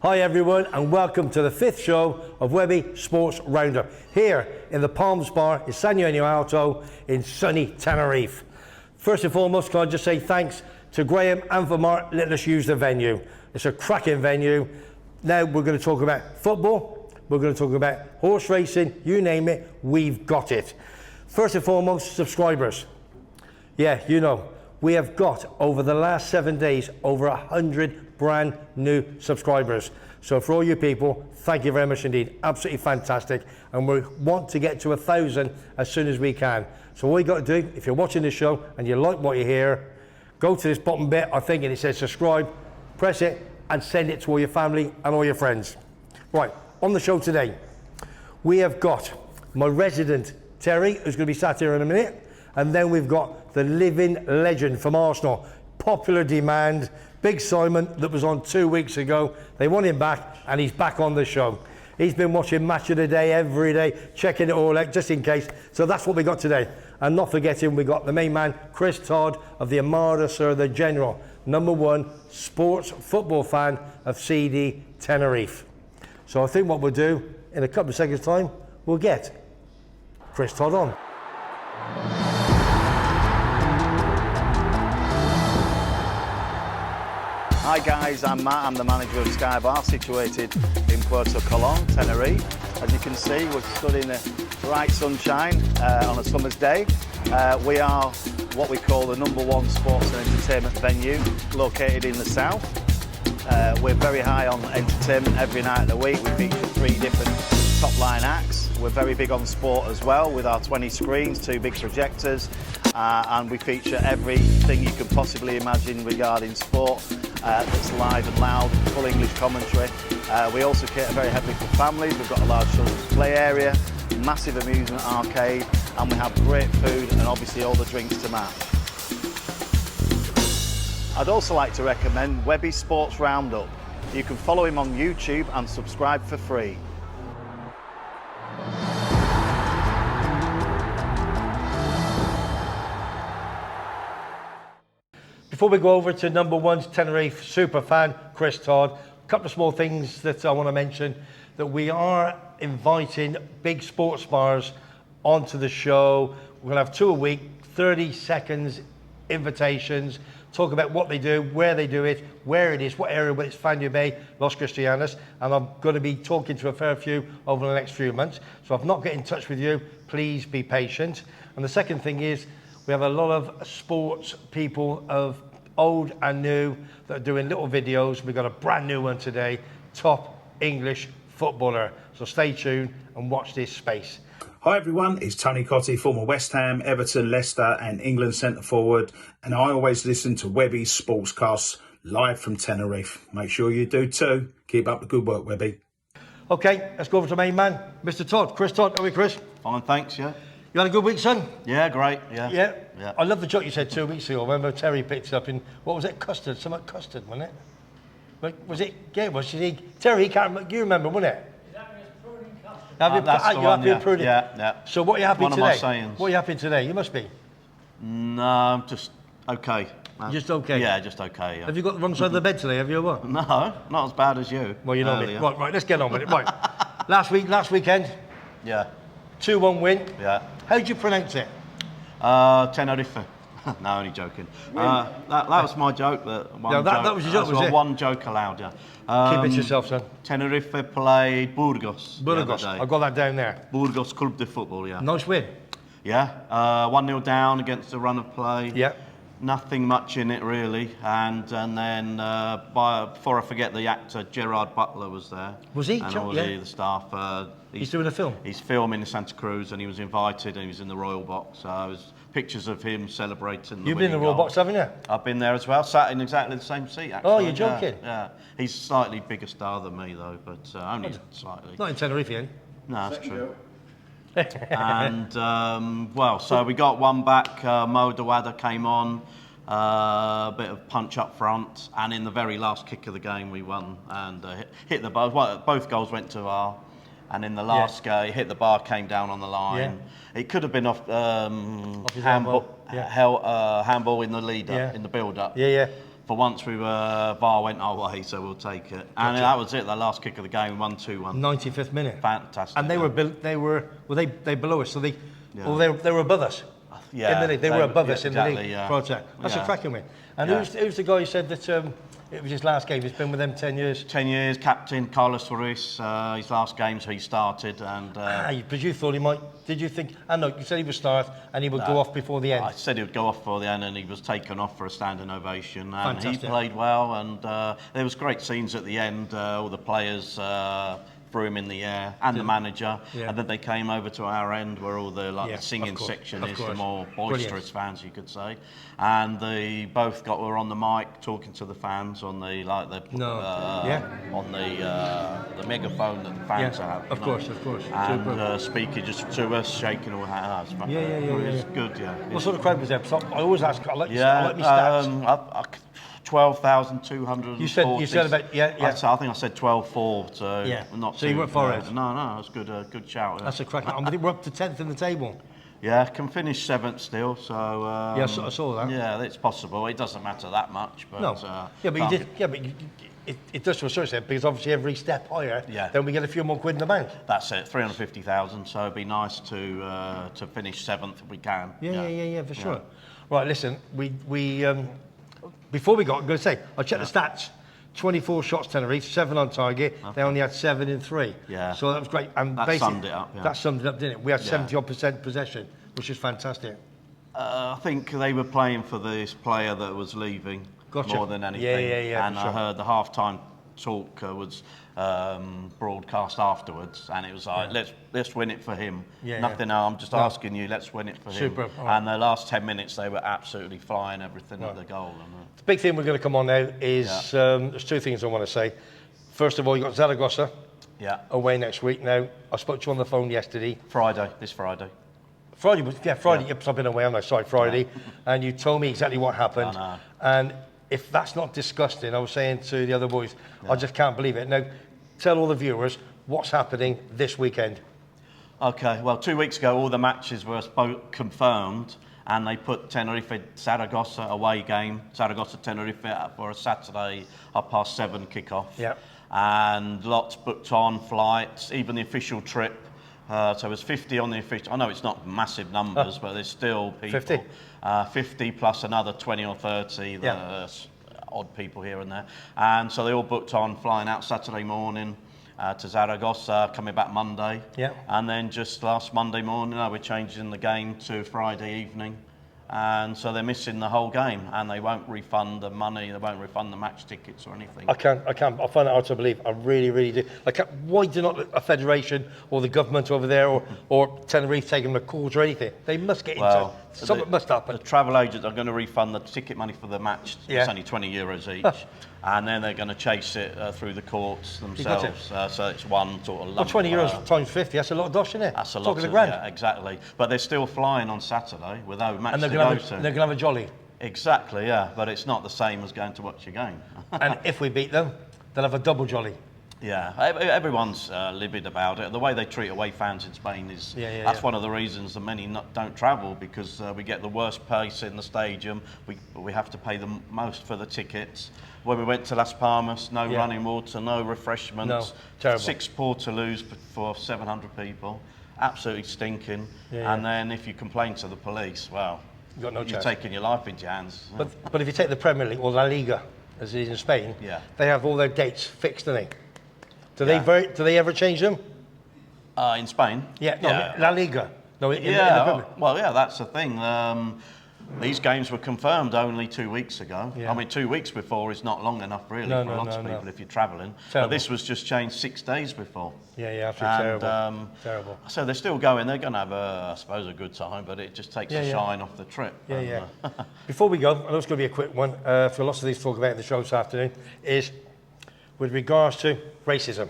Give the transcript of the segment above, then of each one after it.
Hi everyone, and welcome to the 5th show of Webby Sports Roundup here in the Palms Bar in San Eugenio Alto in sunny Tenerife. First and foremost, can I just say thanks to Graham and for Mark letting us use the venue. It's a cracking venue. Now we're going to talk about football, we're going to talk about horse racing, you name it, we've got it. First and foremost, subscribers. Yeah, you know, we have got over the last 7 days over 100 brand new subscribers. So for all you people, thank you very much indeed. Absolutely fantastic. And we want to get to 1,000 as soon as we can. So all you got to do, if you're watching this show and you like what you hear, go to this bottom bit, I think, and it says subscribe, press it and send it to all your family and all your friends. Right, on the show today, we have got my resident Terry, who's going to be sat here in a minute. And then we've got the living legend from Arsenal, popular demand, Big Simon, that was on 2 weeks ago. They want him back, and he's back on the show. He's been watching Match of the Day every day, checking it all out, just in case. So that's what we got today. And not forgetting, we got the main man, Chris Todd of the Armada, Sir, the General, #1 sports football fan of CD Tenerife. So I think what we'll do, in a couple of seconds' time, we'll get Chris Todd on. Hi guys, I'm Matt, I'm the manager of Sky Bar situated in Puerto Colón, Tenerife. As you can see, we're stood in the bright sunshine on a summer's day. We are what we call the #1 sports and entertainment venue located in the south. We're very high on entertainment every night of the week. We feature 3 different top line acts. We're very big on sport as well with our 20 screens, 2 big projectors, and we feature everything you can possibly imagine regarding sport. That's live and loud, full English commentary. We also cater very heavily for families. We've got a large children's play area, massive amusement arcade, and we have great food and obviously all the drinks to match. I'd also like to recommend WEBBY'S Sports Roundup. You can follow him on YouTube and subscribe for free. Before we go over to #1's Tenerife super fan, Chris Todd, a couple of small things that I want to mention, that we are inviting big sports bars onto the show. We're going to have 2 a week, 30 seconds invitations, talk about what they do, where they do it, where it is, what area, whether it's Fania Bay, Los Cristianos, and I'm going to be talking to a fair few over the next few months. So if I've not get in touch with you, please be patient. And the second thing is, we have a lot of sports people of old and new that are doing little videos. We've got a brand new one today, top English footballer. So stay tuned and watch this space. Hi everyone, it's Tony Cottee, former West Ham, Everton, Leicester and England centre forward, and I always listen to Webby's Sportscasts live from Tenerife. Make sure you do too. Keep up the good work, Webby. Okay, let's go over to main man, Mr. Todd. Chris Todd, how are we, Chris? Fine, thanks, yeah. You had a good week, son? Yeah, great, yeah. Yeah? Yeah. I love the joke you said 2 weeks ago. I remember Terry picked it up in, what was it, custard? Something custard, wasn't it? Like, was it, yeah, was it, Terry, you remember, wasn't it? That's the one, happy pruning? Yeah. So what are you happy One today? of my sayings. What are you happy today? You must be. No, just okay. Just okay? Yeah, just okay, yeah. Have you got the wrong side of the bed today, have you, or what? No, not as bad as you. Well, you know me. Right, let's get on with it. Right. Last weekend, Yeah, 2-1 win. yeah. How do you pronounce it? Tenerife. No, only joking. That was my joke. That was your joke, was it? One joke allowed, yeah. Keep it yourself, son. Tenerife played Burgos. Burgos, I got that down there. Burgos Club de Football, yeah. Nice win. Yeah, 1-0 down against a run of play. Yeah. Nothing much in it really, and then before I forget, the actor Gerard Butler was there. Was he? And all the staff. He's doing a film. He's filming in Santa Cruz, and he was invited, and he was in the Royal Box. So there was pictures of him celebrating. You've been in the Royal Box, haven't you? I've been there as well. Sat in exactly the same seat. Actually. Oh, you're joking? Yeah. He's a slightly bigger star than me though, but only slightly. Not in Tenerife, eh? No, that's true. And so we got one back. Mo Dawada came on, a bit of punch up front, and in the very last kick of the game we won and hit the bar. Well, both goals went to our, and in the last game hit the bar, came down on the line. It could have been off handball in the leader in the build up. for once VAR went our way, so we'll take it. And that was it. The last kick of the game, 1-2-1. 95th minute. Fantastic. And they were they below us, so they were above us. Yeah, in the league. They were above us in the exactly, league yeah. project. That's a cracking win. And who's the guy who said that it was his last game? He's been with them 10 years. 10 years, captain Carlos Ruiz. His last games he started, and but you thought he might. Did you think? I know you said he would start and he would go off before the end. I said he would go off before the end, and he was taken off for a standing ovation. And Fantastic. he played well, and there was great scenes at the end. All the players threw him in the air, and the manager. And then they came over to our end, where all the the singing section is, the more boisterous fans, you could say. And they both were on the mic talking to the fans on the on the megaphone that the fans have. Of course. And speaking just to us, shaking all hands. It was good. What sort of crowd was there? So I always ask. I like me stats. 12,200. You said about I think I said 12,4. So not. So you weren't far out. No, it's good. Good shout. That's a cracking. I think we're up to 10th in the table. Yeah, can finish 7th still. So I saw that. Yeah, it's possible. It doesn't matter that much, but but you did. Yeah, but it does to a certain extent, because obviously every step higher, then we get a few more quid in the bank. That's it, 350,000. So it'd be nice to finish 7th if we can. Yeah, for sure. Right, listen, we before we got, I'm going to say, I checked the stats. 24 shots Tenerife, 7 on target. Okay. They only had 7 in 3. Yeah. So that was great. And that summed it up. That summed it up, didn't it? We had 70% possession, which is fantastic. I think they were playing for this player that was leaving more than anything. Yeah. And I heard the half-time talk was broadcast afterwards, and it was like, let's win it for him. Nothing else. I'm just asking you, let's win it for him. Super. And the last 10 minutes, they were absolutely flying everything at the goal. The big thing we're going to come on now is there's 2 things I want to say. First of all, you got Zaragoza away next week. Now, I spoke to you on the phone yesterday. This Friday. Friday. Yep, I've been away on Friday, and you told me exactly what happened. And if that's not disgusting, I was saying to the other boys, I just can't believe it. Now, tell all the viewers what's happening this weekend. Okay, well, 2 weeks ago, all the matches were confirmed, and they put Tenerife-Zaragoza away game, Zaragoza-Tenerife for a Saturday 7:30 kickoff. Yeah. And lots booked on flights, even the official trip. So it was 50 on the official. I know it's not massive numbers, but there's still people. 50? 50 plus another 20 or 30, odd people here and there. And so they all booked on, flying out Saturday morning to Zaragoza, coming back Monday. Yeah. And then just last Monday morning, we're changing the game to Friday evening. And so they're missing the whole game, and they won't refund the money, they won't refund the match tickets or anything. I find it hard to believe. I really, really do. Why do not a federation or the government over there or Tenerife take them a court or anything? They must get into something must happen. The travel agents are going to refund the ticket money for the match. It's only €20 each. And then they're going to chase it through the courts themselves. So it's one sort of lump. €20 times 50, that's a lot of dosh, isn't it? That's a lot of grand. Yeah, exactly. But they're still flying on Saturday with no match to go to. And they're going to have a jolly. Exactly, yeah. But it's not the same as going to watch a game. And if we beat them, they'll have a double jolly. Yeah, everyone's livid about it. The way they treat away fans in Spain is that's one of the reasons that many don't travel, because we get the worst pace in the stadium. We have to pay the most for the tickets. When we went to Las Palmas, no running water, no refreshments. No, terrible. 6 portaloos for 700 people, absolutely stinking. And then if you complain to the police, well, you're taking your life into your hands. But if you take the Premier League or La Liga, as it is in Spain, they have all their dates fixed, don't they? Do they ever change them? In Spain? La Liga. No, in the Premier League. Well, that's the thing. These games were confirmed only 2 weeks ago. I mean, 2 weeks before is not long enough, really, for lots of people if you're travelling. But this was just changed 6 days before. Absolutely terrible. So they're still going. They're going to have, I suppose, a good time, but it just takes the shine off the trip. Before we go, I know it's going to be a quick one, for lots of these to talk about in the show this afternoon, is with regards to racism.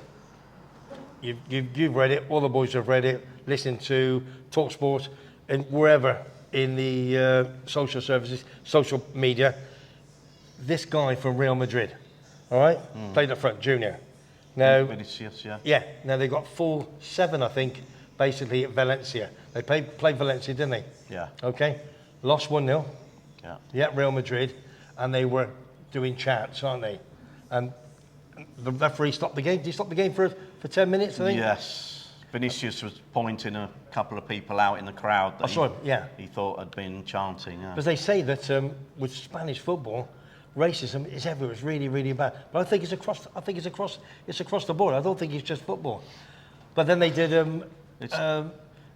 You've read it, all the boys have read it, listened to TalkSport and wherever in the social services, social media. This guy from Real Madrid, all right, played up front, junior. Now, now they got full 7, I think, basically at Valencia. They played Valencia, didn't they? Yeah. Okay, lost 1-0. Yeah, Real Madrid, and they were doing chants, aren't they? And the referee stopped the game. Did he stop the game for 10 minutes, I think? Yes. Vinicius was pointing a couple of people out in the crowd that he thought had been chanting. Yeah. Because they say that with Spanish football, racism is everywhere. It's really, really bad. But I think it's across. It's across the board. I don't think it's just football. But then they did.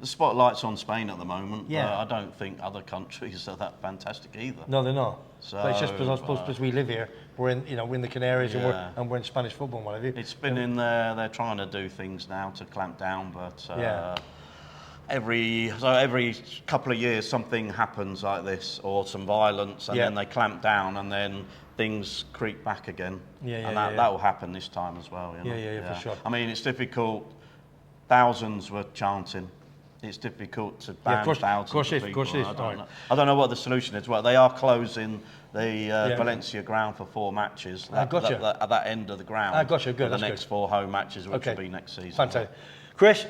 The spotlight's on Spain at the moment. Yeah. But I don't think other countries are that fantastic either. No, they're not. So, but it's just because we live here. We're in, we're in the Canaries and we're in Spanish football and what have you. It's been in there. They're trying to do things now to clamp down, but every couple of years something happens like this, or some violence, and then they clamp down, and then things creep back again. And that will happen this time as well. For sure. I mean, it's difficult. Thousands were chanting. It's difficult to ban thousands of people. I don't know what the solution is. Well, they are closing the Valencia ground for 4 matches. At that end of the ground. I got you. Good. The next 4 home matches, which will be next season. Fantastic. Chris,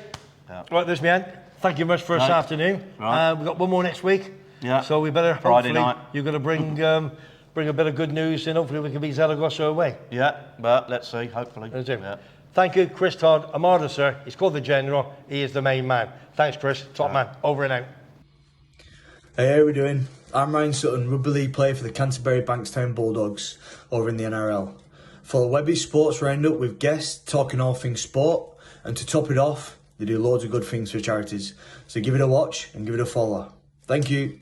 right, there's me end. Thank you much for this afternoon. Right. We've got one more next week. Yeah. So we better Friday night. You're going to bring a bit of good news, and hopefully we can beat Zaragoza away. Yeah, but let's see. Hopefully. Yeah. Thank you, Chris Todd. Amada, sir. He's called the General. He is the main man. Thanks, Chris. Top man. Over and out. Hey, how we doing? I'm Ryan Sutton, rugby league player for the Canterbury Bankstown Bulldogs over in the NRL. For the WEBBY'S Sports Roundup with guests talking all things sport, and to top it off, they do loads of good things for charities. So give it a watch and give it a follow. Thank you.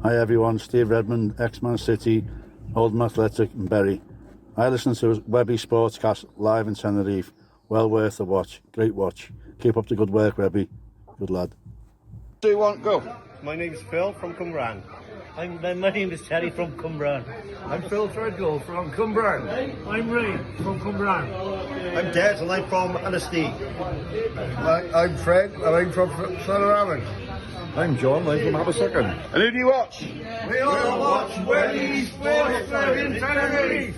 Hi everyone, Steve Redmond, ex-Man City, Oldham Athletic and Bury. I listen to WEBBY'S Sportscast live in Tenerife. Well worth the watch. Great watch. Keep up the good work, Webby. Good lad. 2, 1, go. My name's Phil from Cumbraen. My name is Terry from Cumbraen. I'm Phil Threadgill from Cumbraen. I'm Ray from Cumbraen. I'm Des and I'm from Anastee. I'm Fred and I'm from Sutherland. I'm John, I'm from Aberystwyth. And who do you watch? We all watch WEBBY'S Sports Club in Tenerife.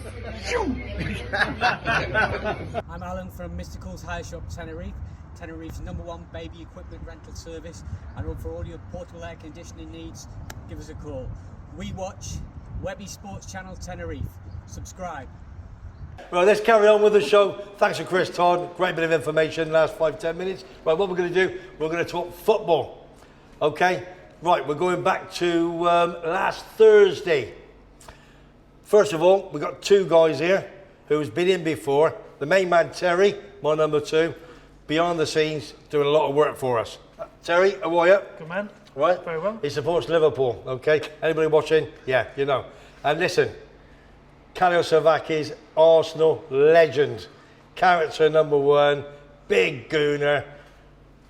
I'm Alan from Mystical's Hire Shop Tenerife, Tenerife's #1 baby equipment rental service, and for all your portable air conditioning needs, give us a call. We watch WEBBY'S Sports Channel Tenerife. Subscribe. Right, let's carry on with the show. Thanks to Chris Todd. Great bit of information last 5-10 minutes. Right, what we're going to do, we're going to talk football. Okay, right, we're going back to last Thursday. First of all, we've got 2 guys here who's been in before. The main man, Terry, my number 2, behind the scenes, doing a lot of work for us. Terry, how are you? Good man. Right? Very well. He supports Liverpool, okay? Anybody watching? Yeah, you know. And listen, Karel Savakis, Arsenal legend. Character number 1, big gooner.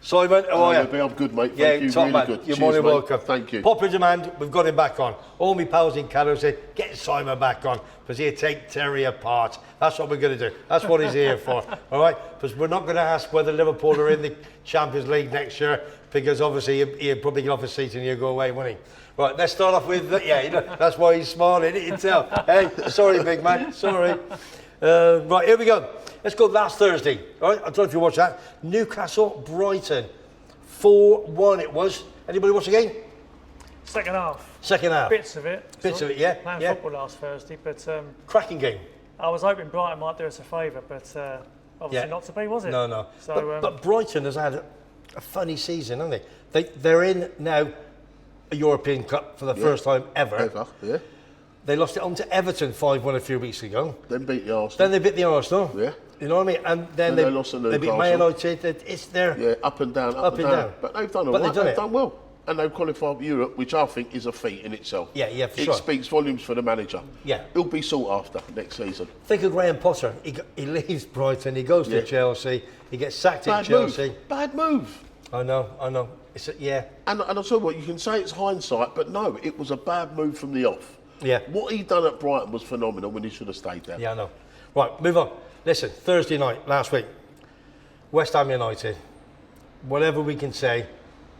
Simon, how are you? I'm good, mate. Yeah, Thank you. top Really man. good. You're Cheers, more than mate. welcome. Thank you. Popular demand, we've got him back on. All my pals in Canada said, get Simon back on, because he'll take Terry apart. That's what we're going to do. That's what he's here for, all right? Because we're not going to ask whether Liverpool are in the Champions League next year, because obviously he'll probably get off his seat and he'll go away, won't he? Right, let's start off with, that's why he's smiling, you can tell. Hey, sorry, big man, sorry. Right, here we go. Let's go last Thursday, all right? I don't know if you watched that. Newcastle, Brighton. 4-1 it was. Anybody watch the game? Second half. Second half. Bits of it. Bits of it, yeah. Playing football last Thursday, but cracking game. I was hoping Brighton might do us a favour, but obviously not to be, was it? No. So, but Brighton has had a funny season, haven't they? They're in now a European Cup for the first time ever. Yeah. They lost it on to Everton 5-1 a few weeks ago. Then beat the Arsenal. Then they beat the Arsenal. Yeah. You know what I mean? And then they lost to they beat Newcastle. Man United. It's their up and down, up and down. But they've done all right. They've done well. And they've qualified for Europe, which I think is a feat in itself. Yeah, for sure. It speaks volumes for the manager. Yeah. He'll be sought after next season. Think of Graham Potter. He leaves Brighton, he goes to Chelsea, he gets sacked at Chelsea. Bad move. I know. And I tell you what, you can say it's hindsight, but no, it was a bad move from the off. Yeah. What he done at Brighton was phenomenal when he should have stayed there. Yeah, I know. Right, move on. Listen, Thursday night, last week, West Ham United, whatever we can say,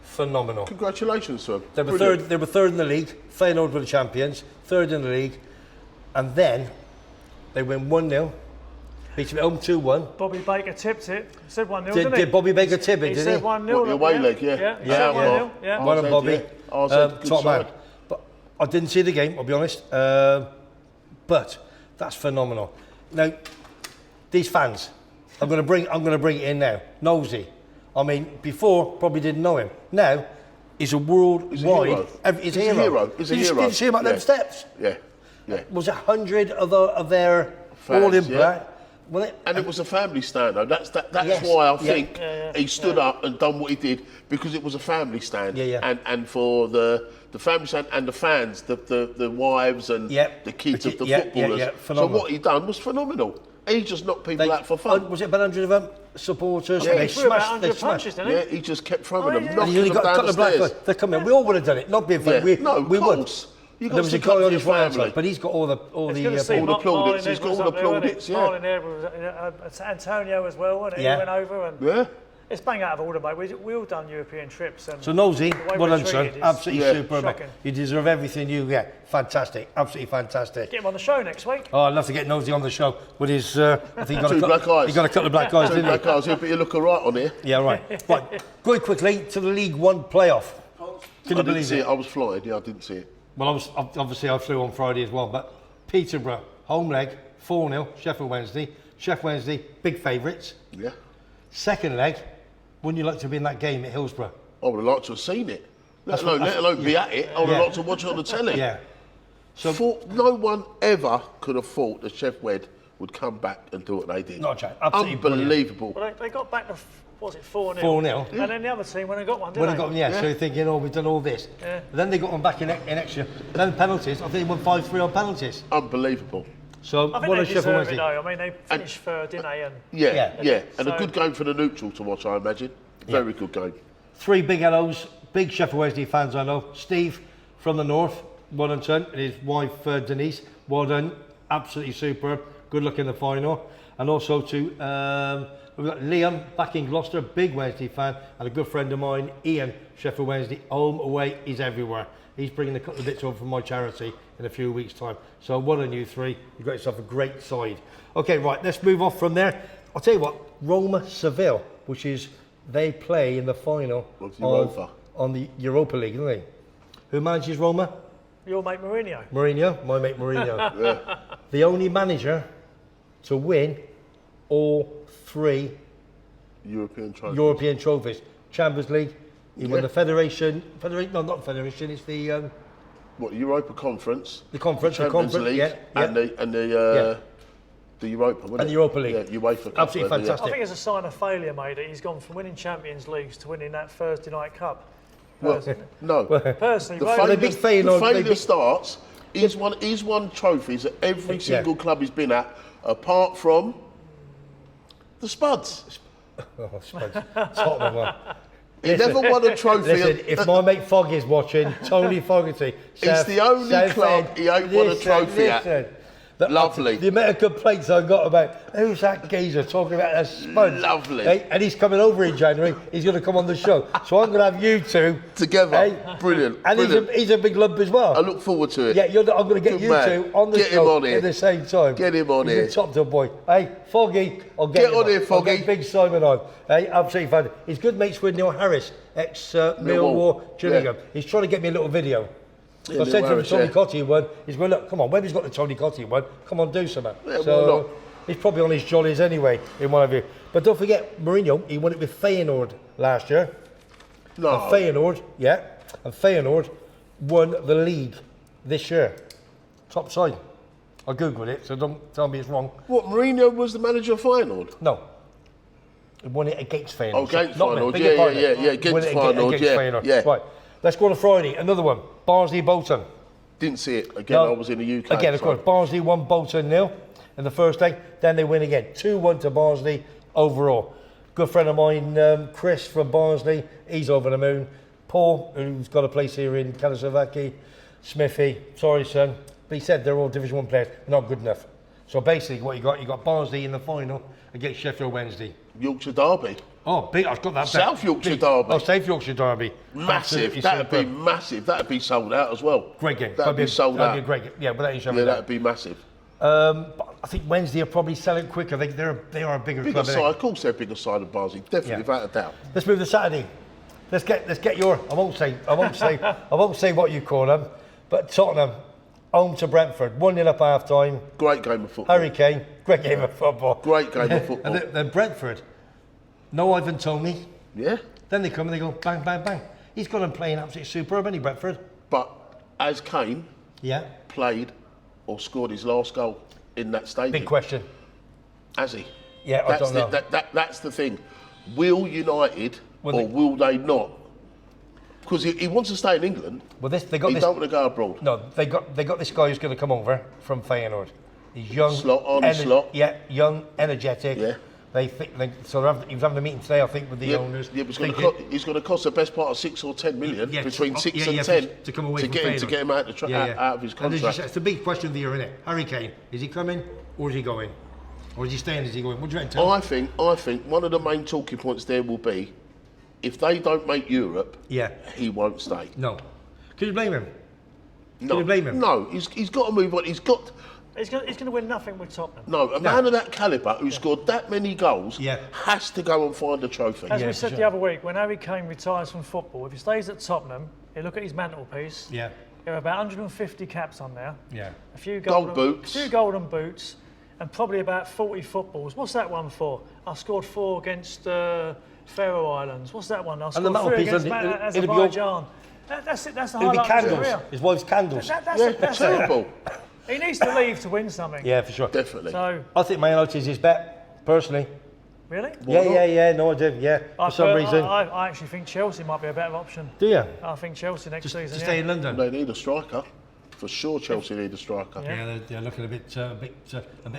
phenomenal. Congratulations to them. They were third in the league, Feyenoord were the champions, third in the league, and then they win 1-0, beat them at home 2-1. Bobby Baker tipped it. He said 1-0, didn't he? Did Bobby Baker tip it, He did said he? 1-0. The away leg, yeah. Yeah, 1-0, yeah. Well done, Bobby. Good Top man. side. But I didn't see the game, I'll be honest, but that's phenomenal. Now, these fans, I'm going to bring it in now. Nosy, I mean, before probably didn't know him. Now, he's a worldwide. He's a hero. He's a Did hero. you see him at them steps? Yeah. Was it 100 of their Fans, all in yeah. black? And it was a family stand though. That's Yes. why I think he stood up and done what he did, because it was a family stand. And for the family stand and the fans, the wives and the kids of the footballers. So what he done was phenomenal. He just knocked people out for fun. Was it about 100 of them supporters? Yeah, they he threw about smashed. 100 punches, didn't he? Yeah, he just kept throwing them, And knocking he's only them got a down couple the of black stairs. guys. They're coming. We all would have done it. Not being funny. We would. You There was a guy on his right side, but he's got all the plaudits. He's got all the plaudits. Marlon Ed was Antonio as well, and he went over. And it's bang out of order, mate. We all done European trips. And so Nosy, the way well we're done, son. treated is Absolutely superb. shocking. You deserve everything you get. Fantastic. Absolutely fantastic. Get him on the show next week. Oh, I'd love to get Nosy on the show with his. I think he got Two black eyes. He got a couple of black eyes, Two didn't he? black eyes. But you look all right on here. Yeah, right. Right. Going quickly to the League One playoff. Can you believe it? I was flying. Yeah, I didn't see it. Well, I flew on Friday as well, but Peterborough, home leg, 4-0, Sheffield Wednesday. Sheffield Wednesday, big favourites. Yeah. Second leg, wouldn't you like to be in that game at Hillsborough? I would have liked to have seen it. Let alone be at it. I would have liked to watch it on the telly. Yeah. So no one ever could have thought that Sheff Wed would come back and do what they did. Not a chance. Absolutely unbelievable. Well, they got back to, what was it, 4-0? 4-0. And then the other team went and got one, didn't they? Got one, so you're thinking, oh, we've done all this. Yeah. Then they got one back in extra. Then penalties, I think they won 5-3 on penalties. Unbelievable. So I think what they a Sheffield deserve Wednesday. it though. I mean, they finished third, didn't they? And Yeah. And So- a good game for the neutral to watch, I imagine. Very good game. 3 big hellos, big Sheffield Wednesday fans I know. Steve from the north, well done, son, and his wife Denise, well done, absolutely superb. Good luck in the final. And also to we've got Liam back in Gloucester, big Wednesday fan, and a good friend of mine, Ian, Sheffield Wednesday, home, away, he's everywhere. He's bringing a couple of bits over from my charity in a few weeks' time. So well done you three, you've got yourself a great side. Okay, right, let's move off from there. I'll tell you what, Roma Seville, which is, they play in the final on the Europa League, don't they? Who manages Roma? Your mate Mourinho. Mourinho, my mate Mourinho. The only manager to win all 3 European trophies. Champions League, he won the Federation, no, not Federation, it's the... Europa Conference? The conference, the Champions League, and the Europa, wasn't and the Europa League. Yeah, UEFA Cup. Absolutely fantastic. I think it's a sign of failure, mate, that he's gone from winning Champions Leagues to winning that Thursday night cup. No. Personally, the failure starts. He's won trophies at every single club he's been at, apart from the Spuds. Oh, Spuds. Tottenham one. He never won a trophy. Listen, if my mate Foggy's watching, Tony Fogarty, it's the only club he ain't won a trophy at. Lovely. The amount of complaints I got about who's that geezer talking about a Spuds. Lovely. Hey, and he's coming over in January. He's going to come on the show, so I'm going to have you two together. Hey? Brilliant. And brilliant. He's a big lump as well. I look forward to it. Yeah, I'm going to get you two on the show at the same time. Get him on he's here. He's a top top boy. Hey, Foggy, I'll get on here, Foggy. I'll get Big Simon on. Hey, absolutely fun. He's good mates with Neil Harris, ex-Millwall Gillingham. He's trying to get me a little video. I said to him, Tony Cotty one. He's going, look, come on, Webby's got the Tony Cotty one. Come on, do something. Yeah, so he's probably on his jollies anyway, in one of you. But don't forget, Mourinho, he won it with Feyenoord last year. No. And Feyenoord won the league this year. Top side. I googled it, so don't tell me it's wrong. What, Mourinho was the manager of Feyenoord? No. He won it against Feyenoord. Oh, against Feyenoord, yeah, against Feyenoord, yeah. Right, let's go on to Friday. Another one, Barnsley-Bolton. Didn't see it. Again, I was in the UK. Again, of course, Barnsley won Bolton 0 in the first leg. Then they win again. 2-1 to Barnsley overall. Good friend of mine, Chris from Barnsley, he's over the moon. Paul, who's got a place here in Kalasovaki. Smithy, sorry son, but he said they're all Division 1 players, not good enough. So basically what you got Barnsley in the final against Sheffield Wednesday. Yorkshire Derby. Oh, big, I've got that. South Yorkshire Derby. Oh, South Yorkshire Derby. Massive. That'd be massive. That'd be sold out as well. Great game. That'd be sold out. That'd be a great game. Yeah, without you yeah, that'd be massive. But I think Wednesday are probably selling quicker. They are a bigger club. Side, of course, they're a bigger side of Barnsley. Definitely, without a doubt. Let's move to Saturday. Let's get your. I won't say what you call them, But Tottenham, home to Brentford, 1-0 up half time. Great game of football. Harry Kane, great game of football. Great game of football. And then Brentford, no Ivan Toney. Yeah. Then they come and they go bang, bang, bang. He's got him playing absolutely superb, isn't he, Brentford? But as Kane played or scored his last goal in that stadium. Big question. Has he? Yeah, I don't know. That's the thing. Will United will they not? Because he wants to stay in England. Well, they got he this. don't want to go abroad. No, they got this guy who's going to come over from Feyenoord. He's young, Slot. Yeah, young, energetic. Yeah. They think he was having a meeting today, I think, with the owners. Yeah, but he's going to cost the best part of 6 or 10 million, between 6 and 10 to come away to get him out of his contract. It's the big question of the year, isn't it? Harry Kane, is he coming or is he going? Or is he staying? Is he going? What do you reckon, Tom? I think one of the main talking points there will be, if they don't make Europe, he won't stay. No. Can you blame him? No. Can you blame him? No, he's got to move on. He's going to win nothing with Tottenham. No, a man of that calibre who scored that many goals has to go and find a trophy. As we said the other week, when Harry Kane retires from football, if he stays at Tottenham, he'll look at his mantelpiece. Yeah. There are about 150 caps on there. Yeah. A few gold boots. A few golden boots. And probably about 40 footballs. What's that one for? I scored 4 against Faroe Islands. What's that one? I scored 3 against Azerbaijan. That's it. That's the highlight of his career. His wife's candles. That's terrible. He needs to leave to win something. Yeah, for sure. Definitely. So I think Man United is his bet, personally. Really? Yeah. No, I do. Yeah. For some reason. I actually think Chelsea might be a better option. Do you? I think Chelsea next season. To stay in London. They need a striker. For sure, Chelsea need a striker. Yeah, they're looking a bit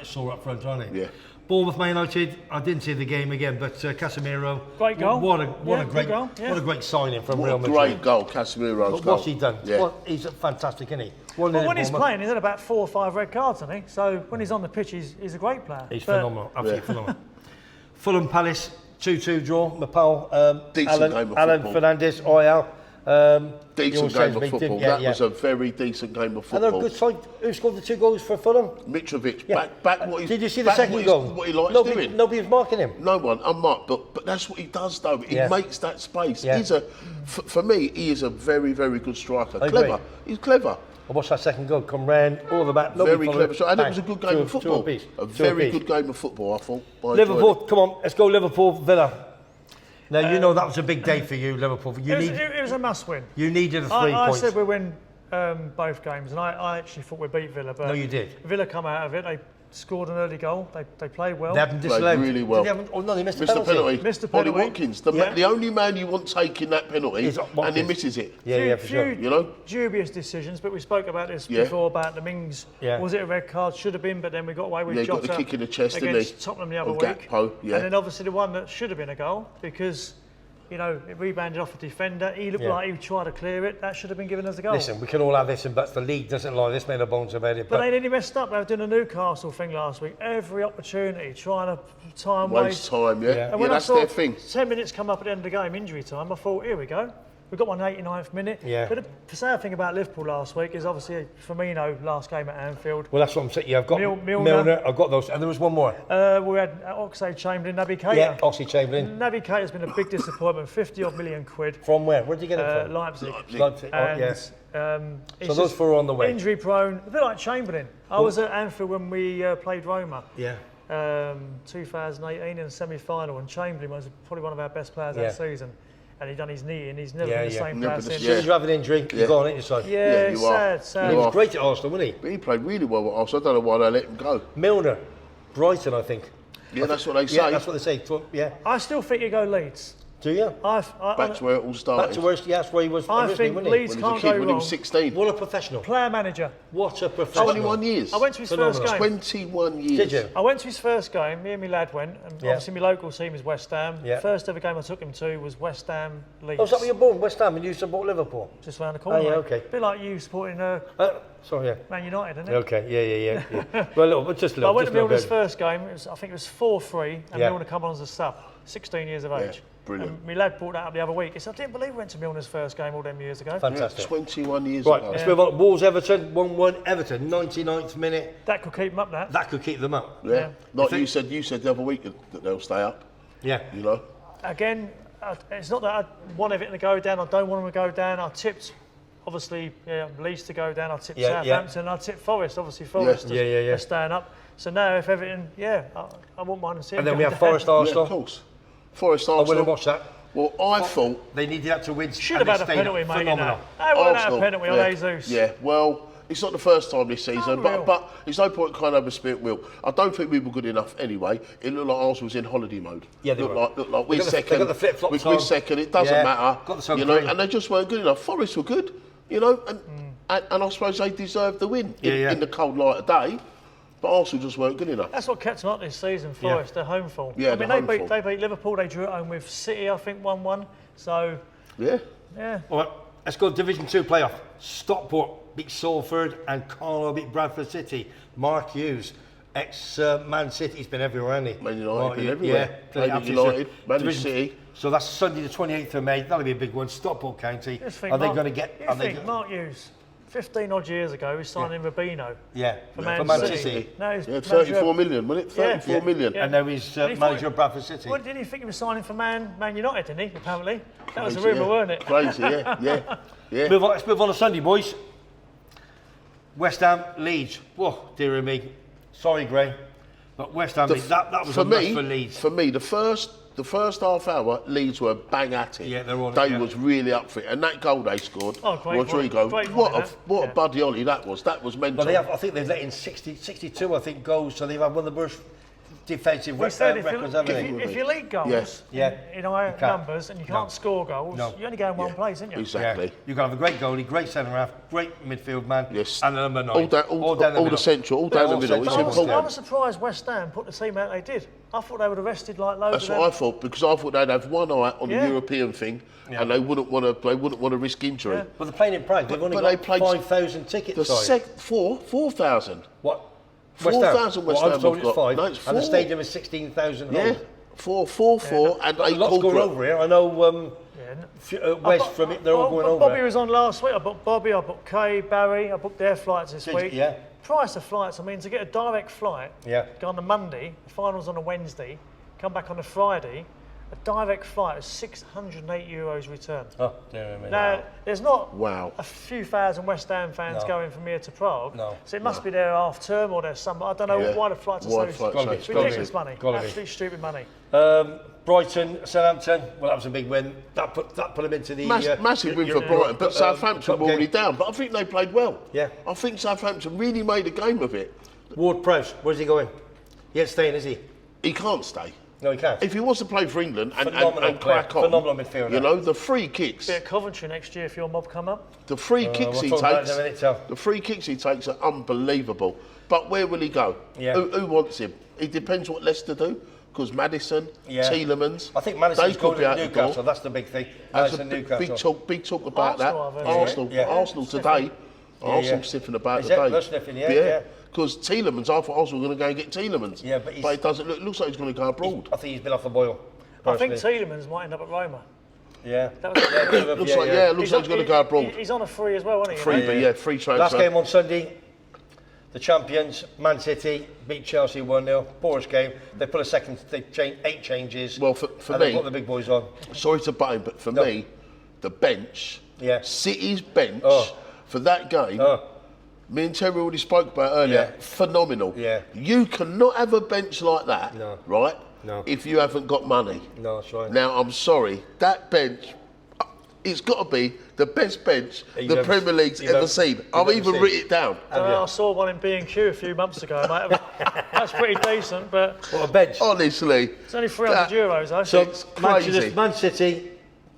sore up front, aren't they? Yeah. Bournemouth, Man United. I didn't see the game again, but Casemiro. Great goal. What a great signing from Real Madrid. Great goal, Casemiro's goal. What's he done? Yeah. He's fantastic, isn't he? Well, when he's playing, he's had about 4 or 5 red cards, hasn't he? So when he's on the pitch, he's a great player. He's phenomenal, absolutely phenomenal. Fulham Palace 2-2 draw. Mapal, Alan Fernandez, Oyal. Decent game of football. That was a very decent game of football. And they're a good side. Who scored the 2 goals for Fulham? Mitrovic. Back what he's, did you see the second goal? What he likes doing. Nobody was marking him. No one, unmarked. But that's what he does, though. He makes that space. Yeah. He's for me, he is a very, very good striker. Clever. He's clever. And what's that second goal? Come round all the back. Very clever. And it was a good game of football. A very good game of football, I thought. Liverpool, come on, let's go Liverpool, Villa. Now, you know that was a big day for you, Liverpool. It was a must-win. You needed a 3 points. I said we win both games, and I actually thought we beat Villa. But no, you did. Villa come out of it. They scored an early goal. They played well. They haven't played really well. They missed the penalty. Missed the penalty. Ollie Watkins, the only man you want taking that penalty, and he misses it. Yeah, for sure. You know, dubious decisions, but we spoke about this before about the Mings. Yeah. Was it a red card? Should have been, but then we got away with Jota. Got the kick in the chest against Tottenham the other week. Gakpo, And then obviously the one that should have been a goal because. You know, it rebounded off a defender. He looked like he tried to clear it. That should have been given as a goal. Listen, we can all have this, but the league doesn't lie. This made no bones about it. But they nearly messed up. They were doing a Newcastle thing last week. Every opportunity, trying to waste time. Yeah, and when that's their thing. 10 minutes come up at the end of the game, injury time. I thought, here we go. We got one 89th minute. Yeah. But the sad thing about Liverpool last week is obviously Firmino last game at Anfield. Well, that's what I'm saying. Yeah, I've got Milner. I've got those, and there was one more. We had Oxlade-Chamberlain, Naby Keita. Yeah, Oxlade-Chamberlain. Naby Keita's been a big disappointment. 50-odd million quid. From where? Where did you get it from? Leipzig. Yes. So those 4 are on the way. Injury prone, a bit like Chamberlain. I was at Anfield when we played Roma. Yeah. 2018 in the semi-final, and Chamberlain was probably one of our best players that season. And he'd done his knee, and he's never been the same player since. As soon as you have an injury, you're gone, ain't you, son? Yeah, you sad. He was great at Arsenal, wasn't he? But he played really well at Arsenal. I don't know why they let him go. Milner, Brighton, I think. Yeah, that's what they say. Yeah, that's what they say. Yeah. I still think you go Leeds. Do you? Back to where it all started. Back to where, that's where he was originally, wasn't he? Leeds can't go wrong. When he was 16. What a professional. Player manager. What a professional. 21 years. I went to his first game. 21 years. Did you? I went to his first game. Me and my lad went. And obviously my local team is West Ham. Yeah. First ever game I took him to was West Ham Leeds. Oh, is that where you're born? West Ham, and you support Liverpool? Just round the corner. Oh, yeah, mate. okay. A bit like you supporting Man United, isn't it? Okay, yeah. Well, just a little. I went to Milner's first game. I think it was 4-3, and Milner come on as a sub. 16 years of age. Brilliant. And my lad brought that up the other week. He said, I didn't believe we went to Milner's first game all them years ago. Fantastic. 21 years right, ago. let's move on. Wolves-Everton, 1-1. Everton, 99th minute. That could keep them up, That could keep them up. Yeah. Like you said the other week that they'll stay up. Yeah. You know? Again, it's not that I want Everton to go down. I don't want them to go down. I tipped obviously, Leeds to go down. I tipped Southampton. I tipped Forest. Obviously, Forest are staying up. So now, if Everton, I wouldn't mind to see. And then we have Forest Arsenal. Yeah, of course. Forest I Arsenal. wouldn't watch that. Well, I thought they needed that to win. Should have had a penalty, mate. Phenomenal. They weren't had a penalty on Jesus. Yeah, well, it's not the first time this season, but it's no point kind of a spirit wheel. I don't think we were good enough anyway. It looked like Arsenal was in holiday mode. Yeah, they looked like we're second. They got the flip-flops on. We're second. It doesn't matter. Got the you know, and they just weren't good enough. Forest were good, you know, and I suppose they deserved the win in the cold light of day. But Arsenal just weren't good enough. That's what kept them up this season, Forest, their home form. Yeah, I mean, they beat Liverpool, they drew at home with City, I think, 1-1. So, yeah. All right, let's go Division 2 playoff. Stockport beat Salford and Carlo beat Bradford City. Mark Hughes, ex-Man City, he's been everywhere, hasn't he? Man United, been everywhere. Man United, Man City. So that's Sunday the 28th of May. That'll be a big one. Stockport County. Are they going to get... Mark Hughes... 15 odd years ago, he signed in Rubino. For Man City. Now he's 34 million, wasn't it? 34 million. And now he's manager of Bradford City. Well, didn't he think he was signing for Man United, didn't he? Apparently. That was a rumour, weren't it? Crazy, yeah. Let's move on to Sunday, boys. West Ham, Leeds. Whoa, dear me. Sorry, Gray. But West Ham, that was a must for Leeds. For me, the first half hour, Leeds were bang at it. Yeah, they were. They was really up for it, and that goal they scored, Rodrigo. What a buddy ollie that was. That was mental. But I think they've let in 62, I think, goals. So they've had one of the worst defensive records, haven't they? If you lead goals in higher numbers and you can't score goals, you only go in one place, isn't you? Exactly. You've got to have a great goalie, great centre half, great midfield man, and a number 9. All down the central, all down the middle. It's important. I was surprised West Ham put the team out they did. I thought they would have rested like loads. That's what I thought, because I thought they'd have one eye on the European thing, and they wouldn't want to risk injury. Yeah. But they're playing in Prague. They've only got 5,000 tickets. 4,000. What? 4,000 West Ham have got. 5, no, it's 4. And the stadium is 16,000. Yeah, 4, and 8 lots going over here. I know Wes from it, they're all going over. Bobby was on last week. I booked Bobby, I booked Kay, Barry, I booked their flights this week. Yeah. Price of flights, I mean, to get a direct flight, go on a Monday, the final's on a Wednesday, come back on a Friday, a direct flight is €608 return. Oh, dear me. Now, there's not a few thousand West Ham fans going from here to Prague, so it must be their half term or their summer. I don't know why the flights are so ridiculous money. Absolutely stupid money. Brighton, Southampton, well, that was a big win. That put them into the... Massive win for Brighton, but Southampton were already down. But I think they played well. Yeah. I think Southampton really made a game of it. Ward-Prowse, where's he going? He ain't staying, is he? He can't stay. No, he can't. If he wants to play for England and crack on, phenomenal midfielder. You know, the free kicks. Be at Coventry next year if your mob come up. The free kicks he takes are unbelievable. But where will he go? Yeah. Who wants him? It depends what Leicester do. Because Maddison, Tielemans, I think Maddison's going to Newcastle. That's the big thing. That's a big talk about Arsenal, that. Arsenal today. Arsenal sniffing about today. They're sniffing, Because Tielemans, I thought Arsenal were going to go and get Tielemans. Yeah, but it doesn't look. It looks like he's going to go abroad. I think he's been off the boil. Personally. I think Tielemans might end up at Roma. Yeah. Looks like he's going to go abroad. He's on a free as well, isn't he? Free transfer. Last game on Sunday. The champions, Man City, beat Chelsea 1-0. Poorest game. They put they changed 8 changes. Well, for me, they put the big boys on. Sorry to butt in, but for me, the bench, City's bench for that game, me and Terry already spoke about earlier, phenomenal. Yeah. You cannot have a bench like that, right? No. If you haven't got money. No, that's right. Now, I'm sorry, that bench, it's got to be the best bench the Premier League's ever seen. I've even written it down. I saw one in B&Q a few months ago. That's pretty decent, but... What a bench. Honestly. It's only €300, though. So it's crazy. Man City,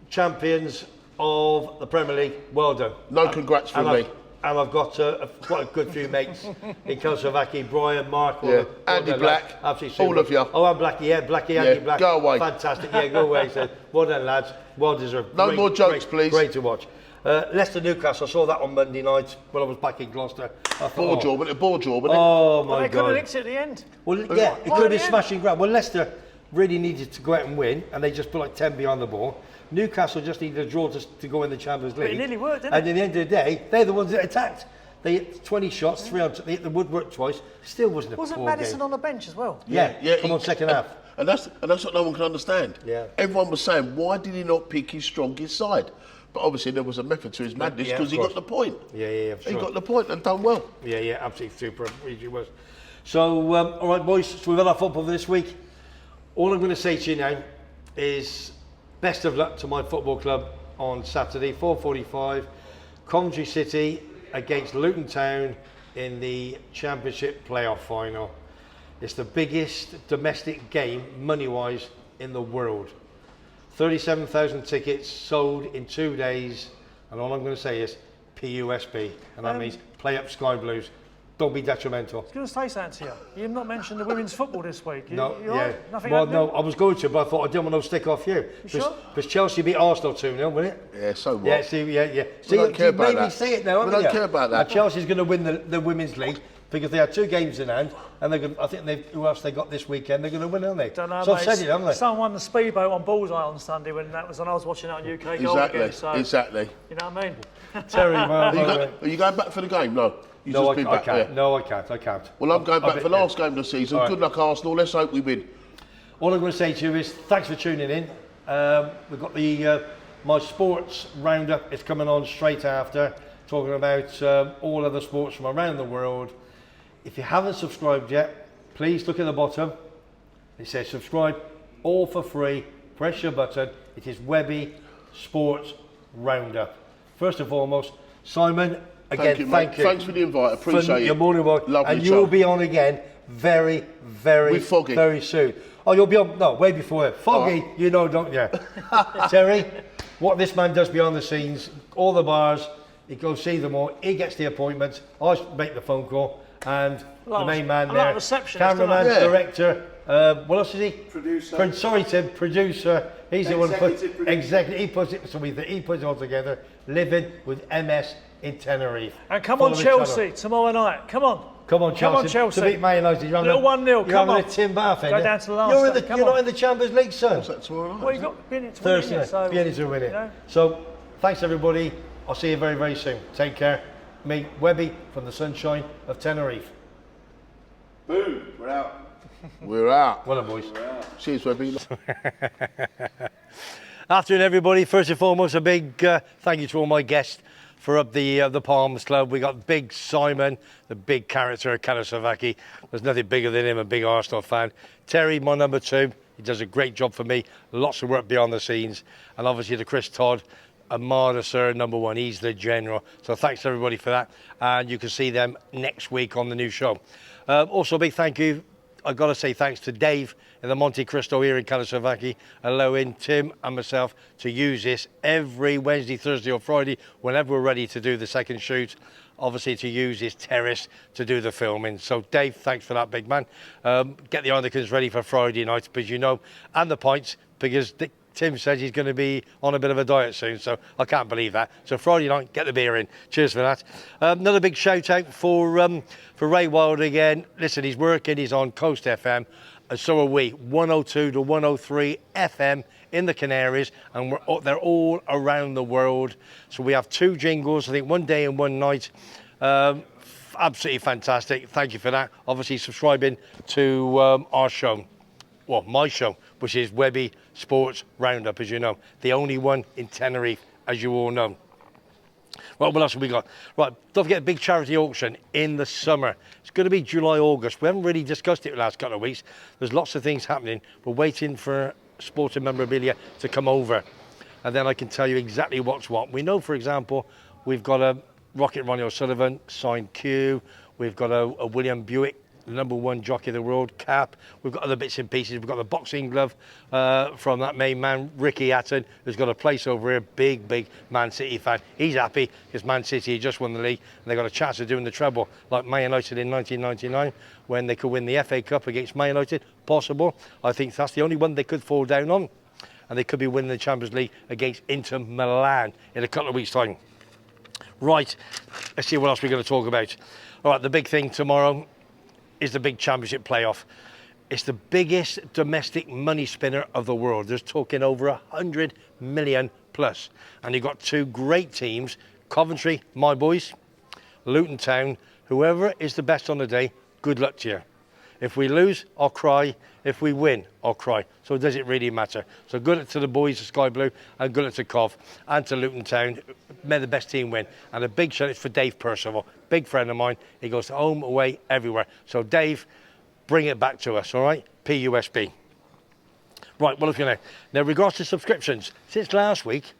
champions of the Premier League, well done. No congrats from me. And I've got quite a good few mates in Kosovaki, Brian, Mark, Andy Black, absolutely super. All of you. Oh, I'm Blackie, Andy Black. Go away. Fantastic, go away. So, well done, lads. Well deserved. No more jokes, please. Great to watch. Leicester Newcastle, I saw that on Monday night when I was back in Gloucester. Ball jaw, wasn't it? Oh, my God. They could have licked it at the end. Well, it could have been smashing ground. Well, Leicester really needed to go out and win, and they just put like 10 behind the ball. Newcastle just needed a draw to go in the Champions League. But it nearly worked, didn't it? And at the end of the day, they're the ones that attacked. They hit 20 shots, 3 on. They hit the woodwork twice. Still wasn't a poor Maddison game. on the bench as well? Yeah. Come on, second half. And that's what no one can understand. Yeah. Everyone was saying, why did he not pick his strongest side? But obviously there was a method to his madness because he got the point. Yeah, He got the point and done well. Yeah, absolutely super. He was. So, all right, boys, so we've had our football for this week. All I'm going to say to you now is best of luck to my football club on Saturday, 4:45, Coventry City against Luton Town in the Championship playoff final. It's the biggest domestic game, money-wise, in the world. 37,000 tickets sold in 2 days, and all I'm going to say is PUSB, and that means play up Sky Blues. Don't be detrimental. I was going to say something to you. You've not mentioned the women's football this week. No, you yeah. Nothing well, happening? no, I was going to, but I thought I didn't want to stick off you. Sure? Because Chelsea beat Arsenal 2-0, wasn't it? Yeah, so what? Yeah, see, yeah. We don't care about maybe that. see it now, We haven't don't you? care about that. Chelsea's going to win the Women's League because they had 2 games in hand, and they're going, I think who else they got this weekend? They're going to win, aren't they? Don't know, so mate. I've said it, haven't they? Someone won the speedboat on Bullseye on Sunday when that was, and I was watching it on UK Gold again. So, Exactly. You know what I mean? Terry, man. Are you going back for the game? No. You No, just been back can't. there. No, I can't. Well, I'm going back for last game of the season. Right. Good luck, Arsenal. Let's hope we win. All I'm going to say to you is thanks for tuning in. We've got the my sports roundup. It's coming on straight after, talking about all other sports from around the world. If you haven't subscribed yet, please look at the bottom. It says subscribe, all for free. Press your button. It is Webby Sports Roundup. First and foremost, Simon, again, thank you. Thanks for the invite. Appreciate it. You're more than welcome. Lovely and you'll show. be on again very soon. Oh, you'll be on, no, way before that. Foggy, you know, don't you? Terry, what this man does behind the scenes, all the bars, he goes see them all, he gets the appointments, I make the phone call, and the main man there, cameraman, director, what else is he? Producer. Sorry, Tim, producer. He's the one who puts he puts it. So he puts it all together. Living with MS in Tenerife. And come on, Chelsea tomorrow night. Come on, Chelsea. Come on, Chelsea. To beat Man United. You're little 1-0. You're Come having on. a Tim Bath. Go down to the last. You're not in the Champions League, son. What's that tomorrow night? Well, you got to win it to Thursday. win it. So, to win it. You know. So, thanks everybody. I'll see you very, very soon. Take care. Me, Webby from the sunshine of Tenerife. Boom. We're out. We're out. Well done, boys. Cheers, Webby. Afternoon, everybody. First and foremost, a big thank you to all my guests for up the Palms Club. We got Big Simon, the big character of Kalasavaki. There's nothing bigger than him, a big Arsenal fan. Terry, my number 2. He does a great job for me. Lots of work behind the scenes. And obviously to Chris Todd, Armada, sir, number 1. He's the general. So thanks to everybody for that. And you can see them next week on the new show. Also, a big thank you. I've got to say thanks to Dave in the Monte Cristo here in Kalasavaki, allowing Tim and myself to use this every Wednesday, Thursday or Friday whenever we're ready to do the second shoot. Obviously to use this terrace to do the filming. So Dave, thanks for that, big man. Get the Heinekens ready for Friday night, because you know, and the pints, because Tim says he's going to be on a bit of a diet soon, so I can't believe that. So Friday night, get the beer in. Cheers for that. Another big shout out for Ray Wild again. Listen, he's working, he's on Coast FM, and so are we. 102 to 103 FM in the Canaries, and they're all around the world. So we have 2 jingles, I think 1 day and 1 night. Absolutely fantastic. Thank you for that. Obviously subscribing to our show. Well, my show, which is Webby Sports Roundup, as you know. The only one in Tenerife, as you all know. Right, what else have we got? Right, don't forget a big charity auction in the summer. It's going to be July, August. We haven't really discussed it the last couple of weeks. There's lots of things happening. We're waiting for sporting memorabilia to come over. And then I can tell you exactly what's what. We know, for example, we've got a Rocket Ronnie O'Sullivan signed Q. We've got a William Buick, the number 1 jockey of the world, cap. We've got other bits and pieces. We've got the boxing glove from that main man, Ricky Hatton, who's got a place over here, big Man City fan. He's happy because Man City just won the league and they got a chance of doing the treble like Man United in 1999 when they could win the FA Cup against Man United. Possible. I think that's the only one they could fall down on. And they could be winning the Champions League against Inter Milan in a couple of weeks' time. Right, let's see what else we're going to talk about. All right, the big thing tomorrow is the big championship playoff. It's the biggest domestic money spinner of the world. There's talking over 100 million plus. And you've got 2 great teams, Coventry, my boys, Luton Town. Whoever is the best on the day, good luck to you. If we lose, I'll cry. If we win, I'll cry. So does it really matter? So good luck to the boys of Sky Blue, and good luck to Cov and to Luton Town. May the best team win. And a big shout out for Dave Percival, big friend of mine. He goes home, away, everywhere. So Dave, bring it back to us, all right? PUSB. Right, well, looking at now, regards to subscriptions, since last week,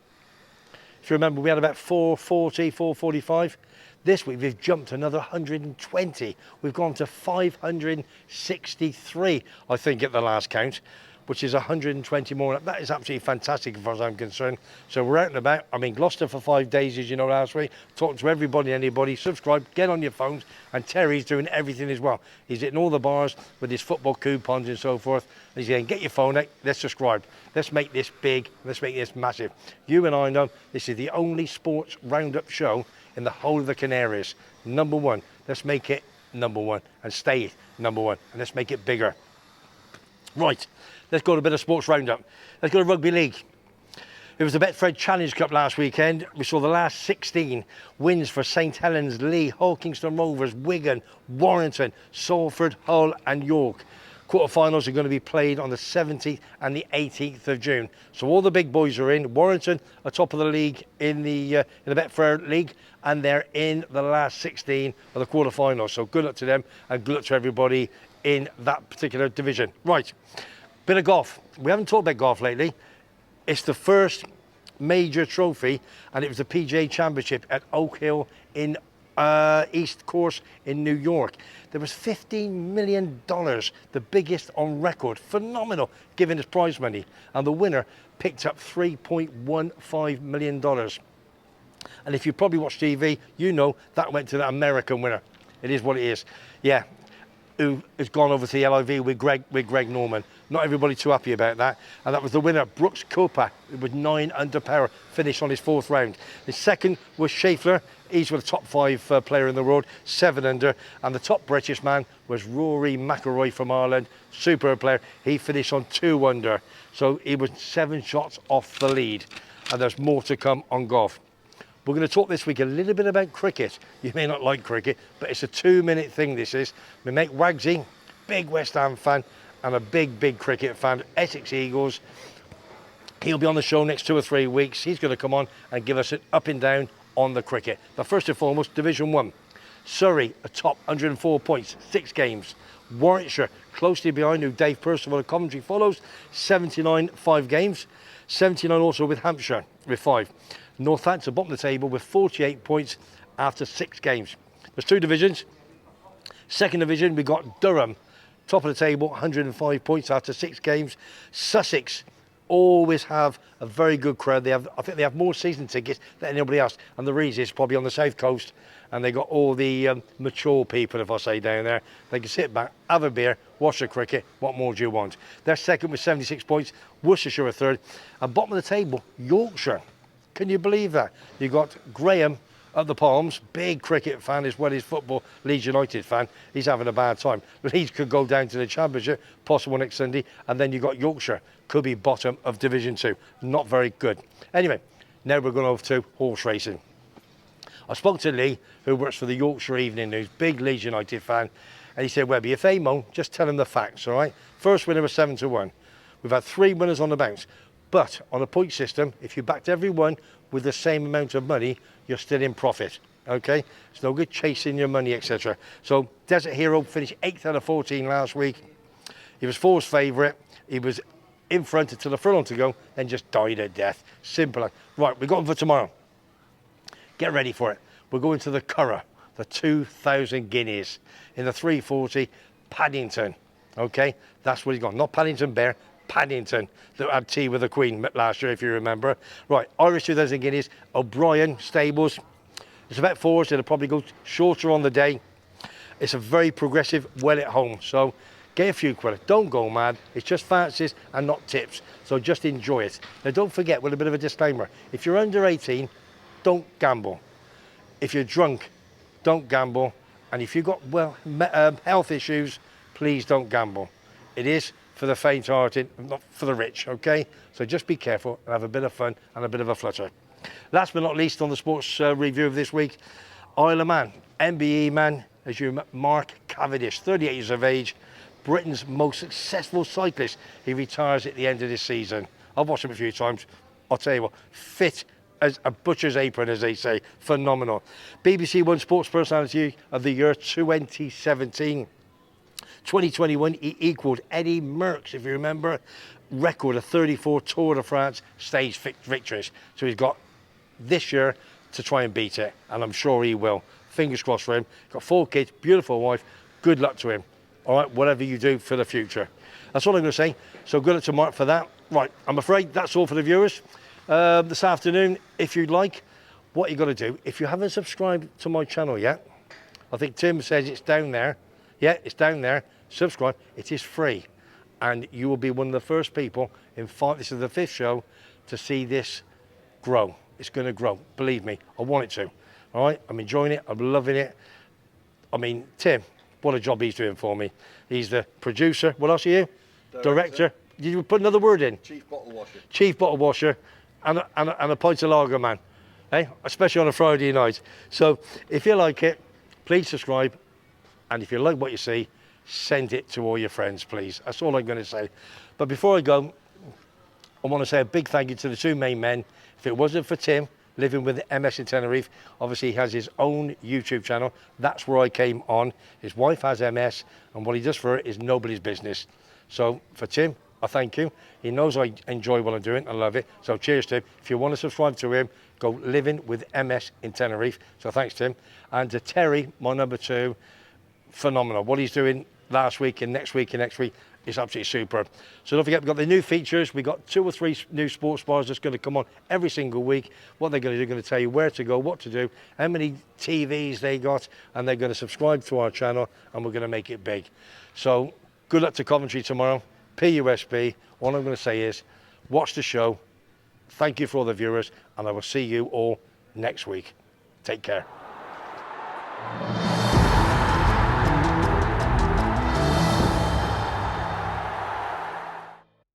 if you remember, we had about 440, 445. This week, we've jumped another 120. We've gone to 563, I think, at the last count, which is 120 more. That is absolutely fantastic as far as I'm concerned. So we're out and about. I'm in Gloucester for 5 days, as you know, last week. Talking to everybody, anybody. Subscribe, get on your phones. And Terry's doing everything as well. He's hitting all the bars with his football coupons and so forth. And he's saying, get your phone out, let's subscribe. Let's make this big. Let's make this massive. You and I know this is the only sports roundup show in the whole of the Canaries. Number one. Let's make it number one and stay number one. And let's make it bigger. Right, let's go to a bit of sports roundup. Let's go to Rugby League. It was the Betfred Challenge Cup last weekend. We saw the last 16 wins for St Helens, Lee, Hawkinston Rovers, Wigan, Warrington, Salford, Hull and York. Quarterfinals are going to be played on the 17th and the 18th of June. So all the big boys are in. Warrington are top of the league in the Betfred League, and they're in the last 16 of the quarterfinals. So good luck to them and good luck to everybody in that particular division. Right, bit of golf. We haven't talked about golf lately. It's the first major trophy, and it was the PGA Championship at Oak Hill in East Course in New York. There was $15 million, the biggest on record. Phenomenal, given his prize money. And the winner picked up $3.15 million. And if you probably watch TV, you know that went to the American winner. It is what it is. Yeah, who has gone over to the LIV with Greg Norman. Not everybody too happy about that. And that was the winner, Brooks Koepka, with 9 under par, finished on his 4th round. The second was Scheffler. He's the top 5 player in the world, 7 under. And the top British man was Rory McIlroy from Ireland, superb player. He finished on 2 under. So he was 7 shots off the lead. And there's more to come on golf. We're going to talk this week a little bit about cricket. You may not like cricket, but it's a 2-minute thing, this is. My mate Wagsy, big West Ham fan and a big cricket fan, Essex Eagles. He'll be on the show next 2 or 3 weeks. He's going to come on and give us an up and down on the cricket. But first and foremost, Division 1. Surrey, atop 104 points, 6 games. Warwickshire, closely behind, who Dave Percival of Coventry follows, 79, 5 games. 79 also with Hampshire, with 5. Northampton bottom of the table with 48 points after 6 games. There's 2 divisions. Second division, we got Durham, top of the table, 105 points after 6 games. Sussex always have a very good crowd. I think they have more season tickets than anybody else. And the reason is probably on the south coast, and they got all the mature people, if I say, down there. They can sit back, have a beer, watch the cricket. What more do you want? They're second with 76 points. Worcestershire are third. And bottom of the table, Yorkshire. Can you believe that? You got Graham at the Palms, big cricket fan as well as football, Leeds United fan. He's having a bad time. Leeds could go down to the Championship, possible next Sunday. And then you got Yorkshire, could be bottom of Division 2. Not very good. Anyway, now we're going over to horse racing. I spoke to Lee, who works for the Yorkshire Evening News, big Leeds United fan. And he said, Webby, if they moan, just tell them the facts, all right? First winner was 7-1. We've had 3 winners on the bounce. But on a point system, if you backed everyone with the same amount of money, you're still in profit, okay? It's no good chasing your money, etc. So Desert Hero finished 8th out of 14 last week. He was 4's favourite. He was in front until the furlong to go, then just died at death. Simple. Right, we've got him for tomorrow. Get ready for it. We're going to the Curragh, the 2,000 guineas in the 340 Paddington, okay? That's what he's got. Not Paddington Bear, Paddington, that had tea with the Queen last year, if you remember. Right, Irish 2,000 guineas, O'Brien Stables. It's about 4, so it'll probably go shorter on the day. It's a very progressive, well at home. So get a few quid. Don't go mad. It's just fancies and not tips. So just enjoy it. Now don't forget, with a bit of a disclaimer, if you're under 18, don't gamble. If you're drunk, don't gamble. And if you've got, health issues, please don't gamble. It is for the faint-hearted, not for the rich, okay? So just be careful and have a bit of fun and a bit of a flutter. Last but not least on the sports review of this week, Isle of Man, MBE man, as you Mark Cavendish, 38 years of age, Britain's most successful cyclist. He retires at the end of this season. I've watched him a few times. I'll tell you what, fit as a butcher's apron, as they say. Phenomenal. BBC One Sports Personality of the Year 2017. 2021, he equalled Eddie Merckx, if you remember, record of 34 Tour de France stage victories. So he's got this year to try and beat it, and I'm sure he will. Fingers crossed for him. Got 4 kids, beautiful wife. Good luck to him. All right, whatever you do for the future. That's all I'm going to say. So good luck to Mark for that. Right, I'm afraid that's all for the viewers. This afternoon, if you'd like, what you got to do, if you haven't subscribed to my channel yet, I think Tim says it's down there. Yeah, it's down there. Subscribe. It is free. And you will be one of the first people in this is the 5th show, to see this grow. It's going to grow. Believe me, I want it to. All right, I'm enjoying it. I'm loving it. I mean, Tim, what a job he's doing for me. He's the producer. What else are you? Director. Did you put another word in? Chief bottle washer. Chief bottle washer and a pint of lager man. Hey, especially on a Friday night. So if you like it, please subscribe. And if you like what you see, send it to all your friends, please. That's all I'm going to say. But before I go, I want to say a big thank you to the 2 main men. If it wasn't for Tim, living with MS in Tenerife, obviously he has his own YouTube channel. That's where I came on. His wife has MS, and what he does for her is nobody's business. So for Tim, I thank you. He knows I enjoy what I'm doing. I love it. So cheers, Tim. If you want to subscribe to him, go Living with MS in Tenerife. So thanks, Tim. And to Terry, my number 2, phenomenal. What he's doing last week and next week is absolutely superb. So don't forget, we've got the new features. We've got 2 or 3 new sports bars that's going to come on every single week. What they're going to do, they're going to tell you where to go, what to do, how many TVs they got, and they're going to subscribe to our channel, and we're going to make it big. So good luck to Coventry tomorrow. PUSB. All I'm going to say is watch the show. Thank you for all the viewers, and I will see you all next week. Take care.